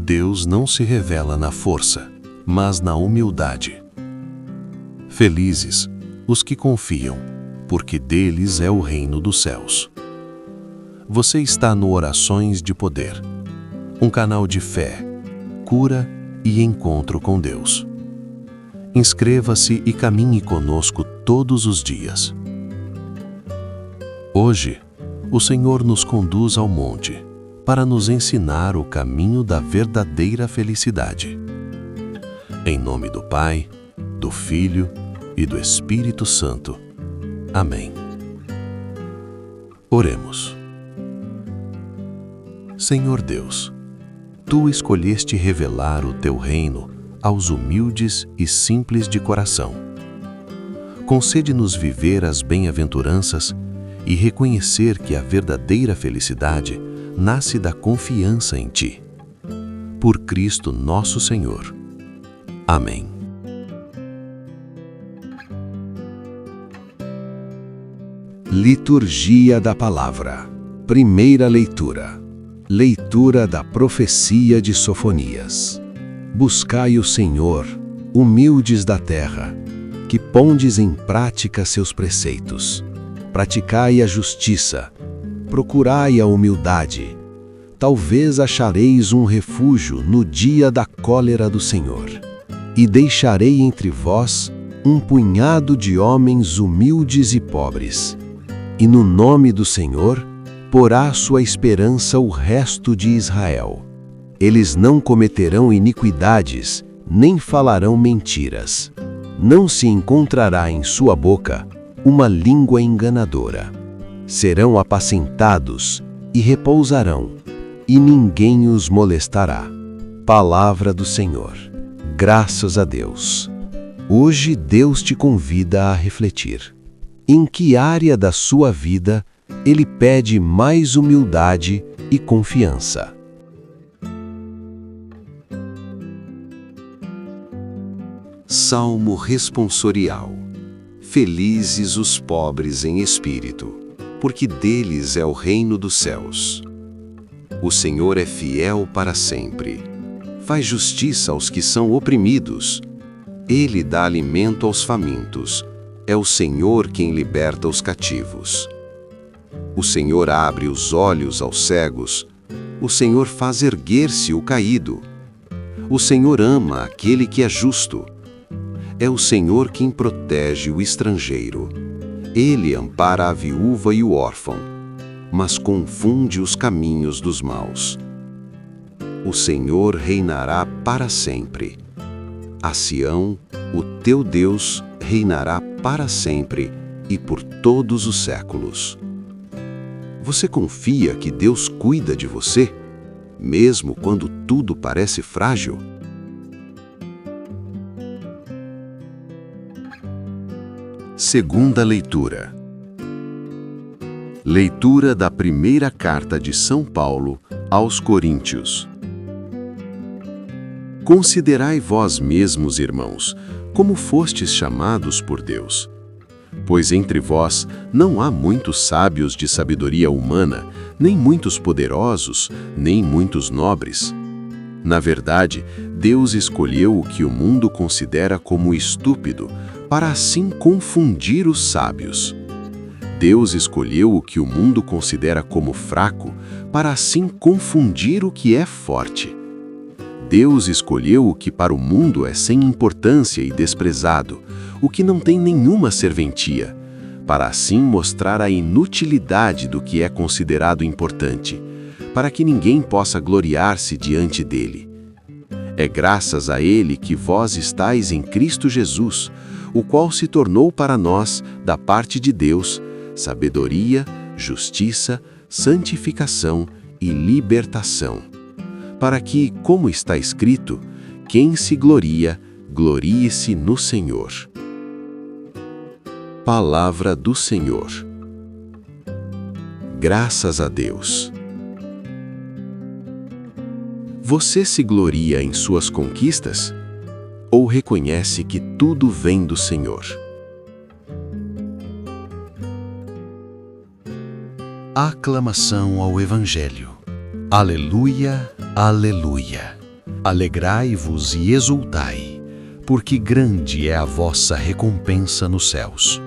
Deus não se revela na força, mas na humildade. Felizes os que confiam, porque deles é o reino dos céus. Você está no Orações de Poder, um canal de fé, cura e encontro com Deus. Inscreva-se e caminhe conosco todos os dias. Hoje, o Senhor nos conduz ao monte para nos ensinar o caminho da verdadeira felicidade. Em nome do Pai, do Filho e do Espírito Santo. Amém. Oremos. Senhor Deus, Tu escolheste revelar o Teu reino aos humildes e simples de coração. Concede-nos viver as bem-aventuranças e reconhecer que a verdadeira felicidade nasce da confiança em Ti. Por Cristo nosso Senhor. Amém. Liturgia da Palavra. Primeira leitura. Leitura da profecia de Sofonias. Buscai o Senhor, humildes da terra, que pondes em prática seus preceitos. Praticai a justiça, procurai a humildade. Talvez achareis um refúgio no dia da cólera do Senhor. E deixarei entre vós um punhado de homens humildes e pobres. E no nome do Senhor porá sua esperança o resto de Israel. Eles não cometerão iniquidades, nem falarão mentiras. Não se encontrará em sua boca uma língua enganadora. Serão apacentados e repousarão, e ninguém os molestará. Palavra do Senhor. Graças a Deus. Hoje Deus te convida a refletir. Em que área da sua vida Ele pede mais humildade e confiança? Salmo responsorial. Felizes os pobres em espírito, porque deles é o reino dos céus. O Senhor é fiel para sempre. Faz justiça aos que são oprimidos. Ele dá alimento aos famintos. É o Senhor quem liberta os cativos. O Senhor abre os olhos aos cegos. O Senhor faz erguer-se o caído. O Senhor ama aquele que é justo. É o Senhor quem protege o estrangeiro. Ele ampara a viúva e o órfão, mas confunde os caminhos dos maus. O Senhor reinará para sempre. A Sião, o teu Deus, reinará para sempre e por todos os séculos. Você confia que Deus cuida de você, mesmo quando tudo parece frágil? Segunda leitura. Leitura da primeira carta de São Paulo aos Coríntios. Considerai vós mesmos, irmãos, como fostes chamados por Deus. Pois entre vós não há muitos sábios de sabedoria humana, nem muitos poderosos, nem muitos nobres. Na verdade, Deus escolheu o que o mundo considera como estúpido, para assim confundir os sábios. Deus escolheu o que o mundo considera como fraco, para assim confundir o que é forte. Deus escolheu o que para o mundo é sem importância e desprezado, o que não tem nenhuma serventia, para assim mostrar a inutilidade do que é considerado importante, para que ninguém possa gloriar-se diante dele. É graças a ele que vós estáis em Cristo Jesus, o qual se tornou para nós, da parte de Deus, sabedoria, justiça, santificação e libertação. Para que, como está escrito, quem se gloria, glorie-se no Senhor. Palavra do Senhor. Graças a Deus. Você se gloria em suas conquistas? Ou reconhece que tudo vem do Senhor? Aclamação ao Evangelho. Aleluia, aleluia. Alegrai-vos e exultai, porque grande é a vossa recompensa nos céus.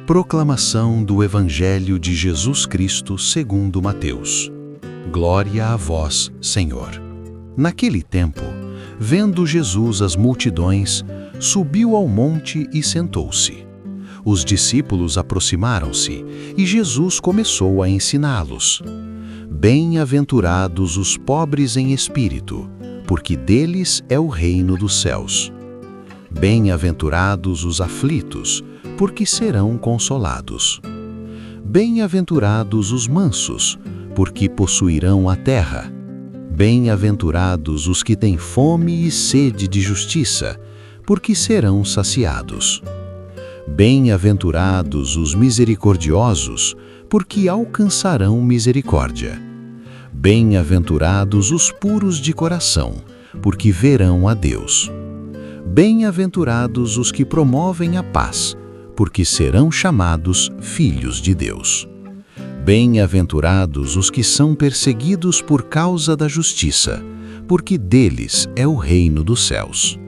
Proclamação do Evangelho de Jesus Cristo segundo Mateus. Glória a vós, Senhor. Naquele tempo, vendo Jesus as multidões, subiu ao monte e sentou-se. Os discípulos aproximaram-se e Jesus começou a ensiná-los. Bem-aventurados os pobres em espírito, porque deles é o reino dos céus. Bem-aventurados os aflitos, porque serão consolados. Bem-aventurados os mansos, porque possuirão a terra. Bem-aventurados os que têm fome e sede de justiça, porque serão saciados. Bem-aventurados os misericordiosos, porque alcançarão misericórdia. Bem-aventurados os puros de coração, porque verão a Deus. Bem-aventurados os que promovem a paz, porque serão chamados filhos de Deus. Bem-aventurados os que são perseguidos por causa da justiça, porque deles é o reino dos céus.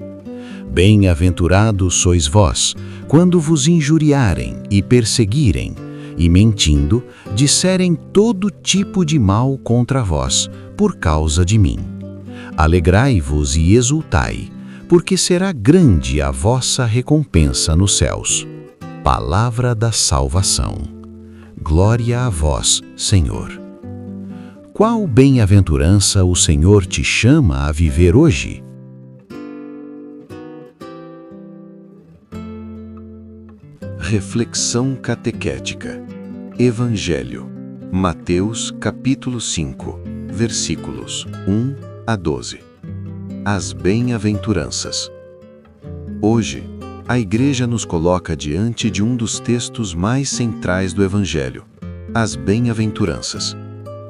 Bem-aventurados sois vós, quando vos injuriarem e perseguirem, e mentindo, disserem todo tipo de mal contra vós, por causa de mim. Alegrai-vos e exultai, porque será grande a vossa recompensa nos céus. Palavra da salvação. Glória a vós, Senhor. Qual bem-aventurança o Senhor te chama a viver hoje? Reflexão catequética. Evangelho. Mateus, capítulo 5, versículos 1 a 12. As bem-aventuranças. Hoje, a Igreja nos coloca diante de um dos textos mais centrais do Evangelho, as bem-aventuranças.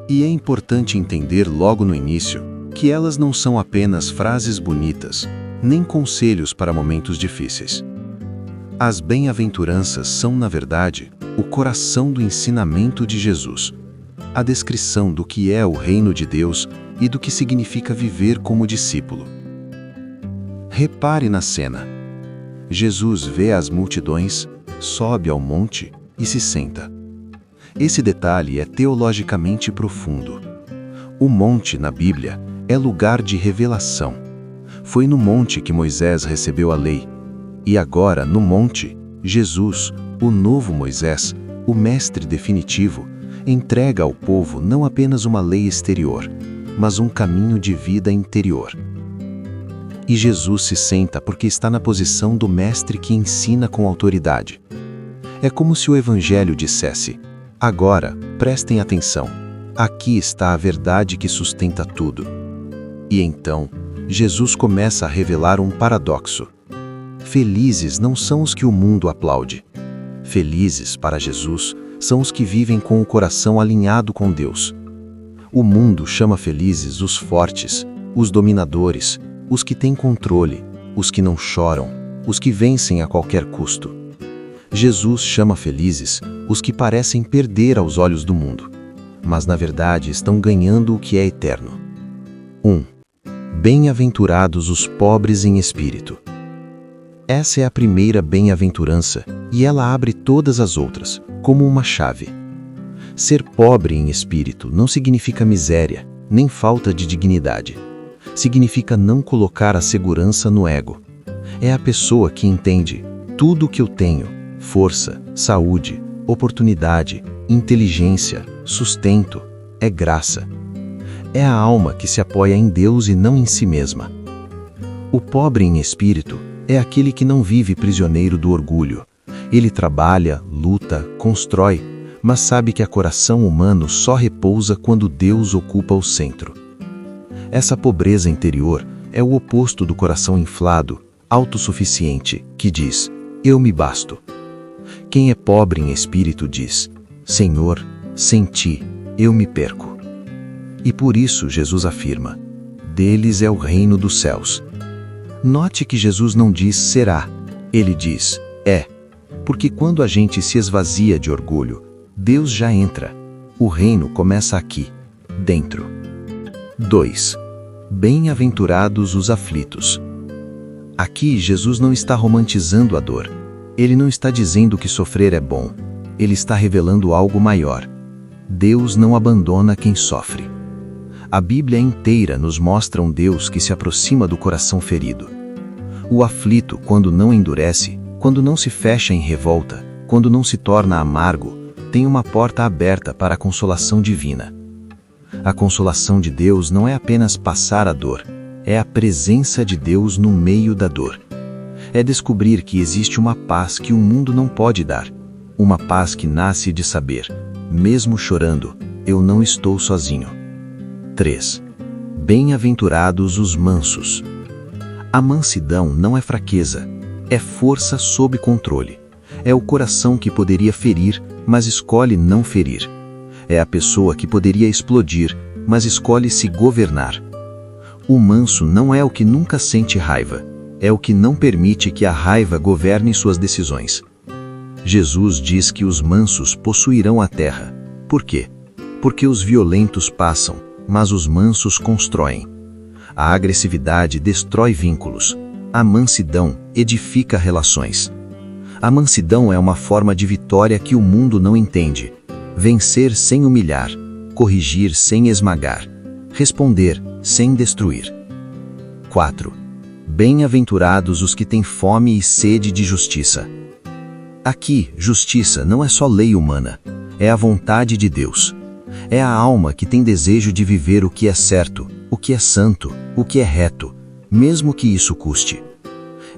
E é importante entender logo no início que elas não são apenas frases bonitas, nem conselhos para momentos difíceis. As bem-aventuranças são, na verdade, o coração do ensinamento de Jesus, a descrição do que é o reino de Deus e do que significa viver como discípulo. Repare na cena. Jesus vê as multidões, sobe ao monte e se senta. Esse detalhe é teologicamente profundo. O monte, na Bíblia, é lugar de revelação. Foi no monte que Moisés recebeu a lei. E agora, no monte, Jesus, o novo Moisés, o mestre definitivo, entrega ao povo não apenas uma lei exterior, mas um caminho de vida interior. E Jesus se senta porque está na posição do mestre que ensina com autoridade. É como se o Evangelho dissesse: agora, prestem atenção, aqui está a verdade que sustenta tudo. E então, Jesus começa a revelar um paradoxo. Felizes não são os que o mundo aplaude. Felizes, para Jesus, são os que vivem com o coração alinhado com Deus. O mundo chama felizes os fortes, os dominadores, os que têm controle, os que não choram, os que vencem a qualquer custo. Jesus chama felizes os que parecem perder aos olhos do mundo, mas na verdade estão ganhando o que é eterno. 1. Bem-aventurados os pobres em espírito. Essa é a primeira bem-aventurança e ela abre todas as outras, como uma chave. Ser pobre em espírito não significa miséria, nem falta de dignidade. Significa não colocar a segurança no ego. É a pessoa que entende: tudo o que eu tenho, força, saúde, oportunidade, inteligência, sustento, é graça. É a alma que se apoia em Deus e não em si mesma. O pobre em espírito é aquele que não vive prisioneiro do orgulho. Ele trabalha, luta, constrói, mas sabe que o coração humano só repousa quando Deus ocupa o centro. Essa pobreza interior é o oposto do coração inflado, autossuficiente, que diz: eu me basto. Quem é pobre em espírito diz: Senhor, sem ti, eu me perco. E por isso Jesus afirma: deles é o reino dos céus. Note que Jesus não diz será, ele diz é, porque quando a gente se esvazia de orgulho, Deus já entra. O reino começa aqui, dentro. 2. Bem-aventurados os aflitos. Aqui, Jesus não está romantizando a dor. Ele não está dizendo que sofrer é bom. Ele está revelando algo maior. Deus não abandona quem sofre. A Bíblia inteira nos mostra um Deus que se aproxima do coração ferido. O aflito, quando não endurece, quando não se fecha em revolta, quando não se torna amargo, tem uma porta aberta para a consolação divina. A consolação de Deus não é apenas passar a dor, é a presença de Deus no meio da dor. É descobrir que existe uma paz que o mundo não pode dar, uma paz que nasce de saber, mesmo chorando, eu não estou sozinho. 3. Bem-aventurados os mansos. A mansidão não é fraqueza, é força sob controle. É o coração que poderia ferir, mas escolhe não ferir. É a pessoa que poderia explodir, mas escolhe se governar. O manso não é o que nunca sente raiva, é o que não permite que a raiva governe suas decisões. Jesus diz que os mansos possuirão a terra. Por quê? Porque os violentos passam, mas os mansos constroem. A agressividade destrói vínculos. A mansidão edifica relações. A mansidão é uma forma de vitória que o mundo não entende. Vencer sem humilhar, corrigir sem esmagar, responder sem destruir. 4. Bem-aventurados os que têm fome e sede de justiça. Aqui, justiça não é só lei humana, é a vontade de Deus. É a alma que tem desejo de viver o que é certo, o que é santo, o que é reto, mesmo que isso custe.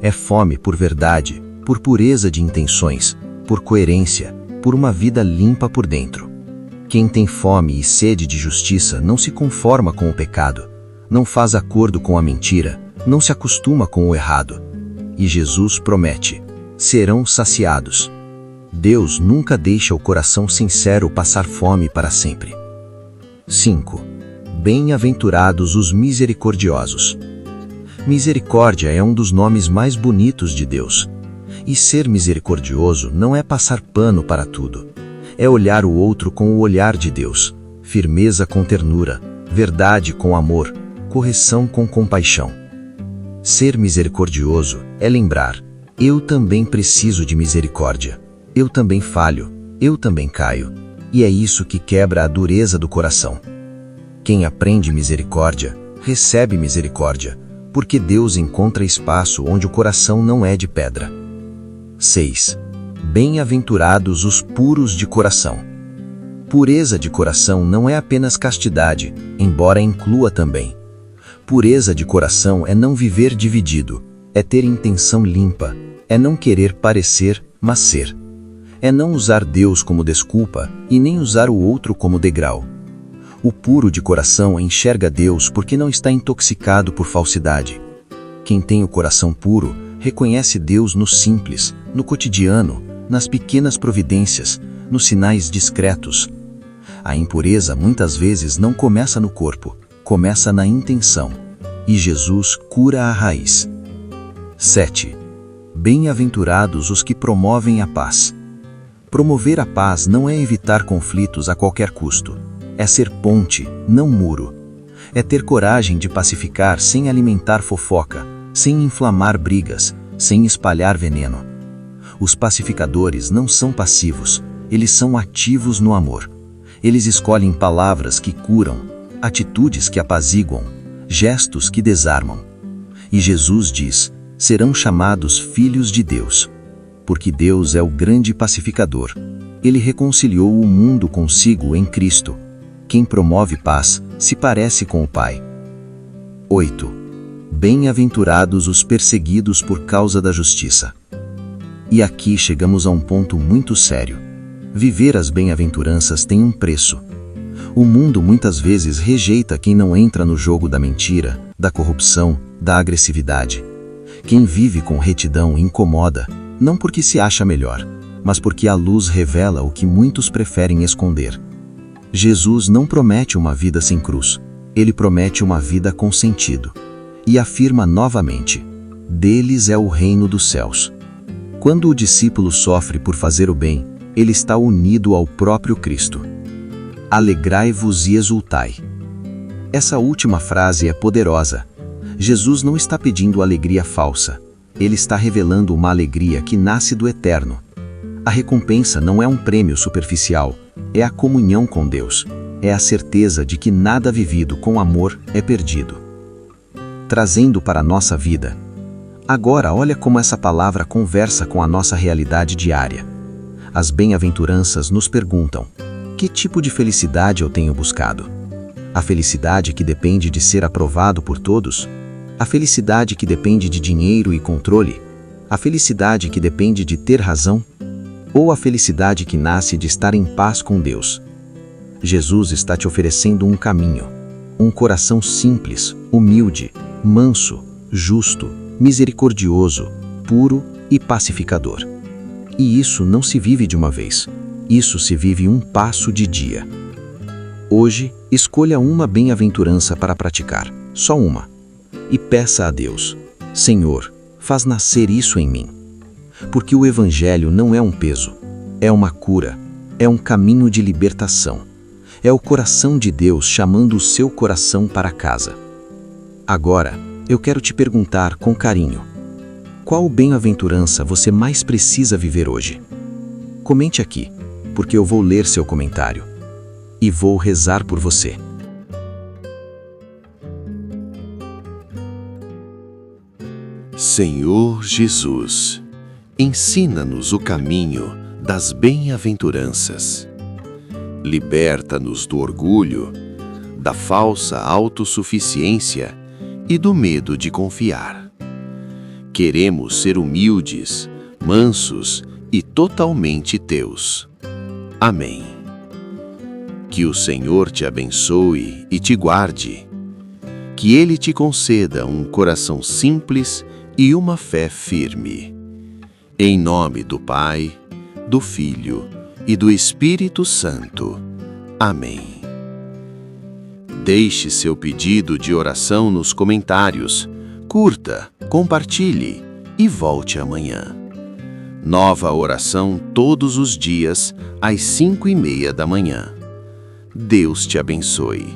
É fome por verdade, por pureza de intenções, por coerência, por uma vida limpa por dentro. Quem tem fome e sede de justiça não se conforma com o pecado, não faz acordo com a mentira, não se acostuma com o errado. E Jesus promete: serão saciados. Deus nunca deixa o coração sincero passar fome para sempre. 5. Bem-aventurados os misericordiosos. Misericórdia é um dos nomes mais bonitos de Deus. E ser misericordioso não é passar pano para tudo. É olhar o outro com o olhar de Deus, firmeza com ternura, verdade com amor, correção com compaixão. Ser misericordioso é lembrar: eu também preciso de misericórdia. Eu também falho, eu também caio. E é isso que quebra a dureza do coração. Quem aprende misericórdia, recebe misericórdia, porque Deus encontra espaço onde o coração não é de pedra. 6. Bem-aventurados os puros de coração. Pureza de coração não é apenas castidade, embora inclua também. Pureza de coração é não viver dividido, é ter intenção limpa, é não querer parecer, mas ser. É não usar Deus como desculpa e nem usar o outro como degrau. O puro de coração enxerga Deus porque não está intoxicado por falsidade. Quem tem o coração puro reconhece Deus no simples, no cotidiano, nas pequenas providências, nos sinais discretos. A impureza muitas vezes não começa no corpo, começa na intenção. E Jesus cura a raiz. 7. Bem-aventurados os que promovem a paz. Promover a paz não é evitar conflitos a qualquer custo. É ser ponte, não muro. É ter coragem de pacificar sem alimentar fofoca, sem inflamar brigas, sem espalhar veneno. Os pacificadores não são passivos, eles são ativos no amor. Eles escolhem palavras que curam, atitudes que apaziguam, gestos que desarmam. E Jesus diz: serão chamados filhos de Deus. Porque Deus é o grande pacificador. Ele reconciliou o mundo consigo em Cristo. Quem promove paz se parece com o Pai. 8. Bem-aventurados os perseguidos por causa da justiça. E aqui chegamos a um ponto muito sério. Viver as bem-aventuranças tem um preço. O mundo muitas vezes rejeita quem não entra no jogo da mentira, da corrupção, da agressividade. Quem vive com retidão incomoda, não porque se acha melhor, mas porque a luz revela o que muitos preferem esconder. Jesus não promete uma vida sem cruz, ele promete uma vida com sentido. E afirma novamente: deles é o reino dos céus. Quando o discípulo sofre por fazer o bem, ele está unido ao próprio Cristo. Alegrai-vos e exultai. Essa última frase é poderosa. Jesus não está pedindo alegria falsa. Ele está revelando uma alegria que nasce do eterno. A recompensa não é um prêmio superficial, é a comunhão com Deus. É a certeza de que nada vivido com amor é perdido. Trazendo para a nossa vida. Agora olha como essa palavra conversa com a nossa realidade diária. As bem-aventuranças nos perguntam: que tipo de felicidade eu tenho buscado? A felicidade que depende de ser aprovado por todos? A felicidade que depende de dinheiro e controle? A felicidade que depende de ter razão? Ou a felicidade que nasce de estar em paz com Deus? Jesus está te oferecendo um caminho, um coração simples, humilde, manso, justo, misericordioso, puro e pacificador. E isso não se vive de uma vez, isso se vive um passo de dia. Hoje, escolha uma bem-aventurança para praticar, só uma, e peça a Deus: Senhor, faz nascer isso em mim. Porque o Evangelho não é um peso, é uma cura, é um caminho de libertação. É o coração de Deus chamando o seu coração para casa. Agora, eu quero te perguntar com carinho: qual bem-aventurança você mais precisa viver hoje? Comente aqui, porque eu vou ler seu comentário. E vou rezar por você. Senhor Jesus, ensina-nos o caminho das bem-aventuranças. Liberta-nos do orgulho, da falsa autossuficiência e do medo de confiar. Queremos ser humildes, mansos e totalmente teus. Amém. Que o Senhor te abençoe e te guarde. Que Ele te conceda um coração simples e uma fé firme. Em nome do Pai, do Filho e do Espírito Santo. Amém. Deixe seu pedido de oração nos comentários, curta, compartilhe e volte amanhã. Nova oração todos os dias, às 5:30 da manhã. Deus te abençoe.